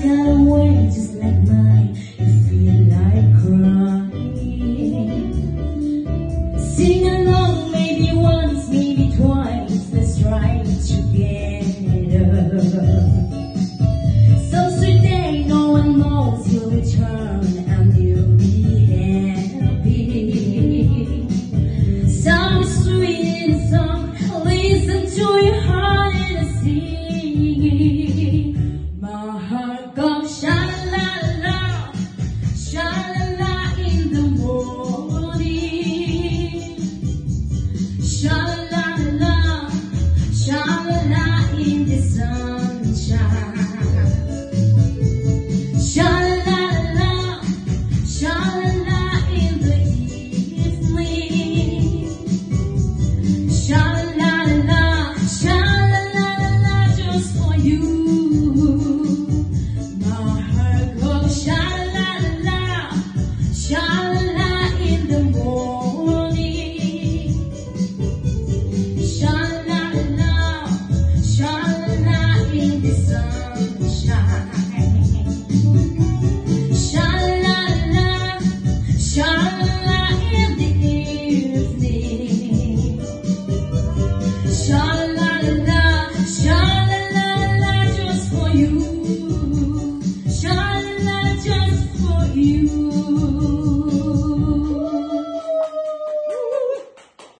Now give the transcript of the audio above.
got a way just like mine. You feel like crying. Sing along, maybe once, maybe twice. Let's try it together. Some sweet day, no one knows you'll return and you'll be happy. Sound sweet in song, listen to your heart and sing. My heart goes sha-la-la, sha-la-la in the morning. Sha-la-la, sha-la-la in the sunshine. Sha-la-la, sha-la-la in the evening. Sha-la-la, sha-la-la, just for you. My heart goes sha-la-la, sha-la-la in the morning. Sha-la-la, sha-la-la in the sunshine. Sha-la-la, sha-la-la in the evening. Sha-la-la, sha-la-la, just for you. Sha-la-la, just for you.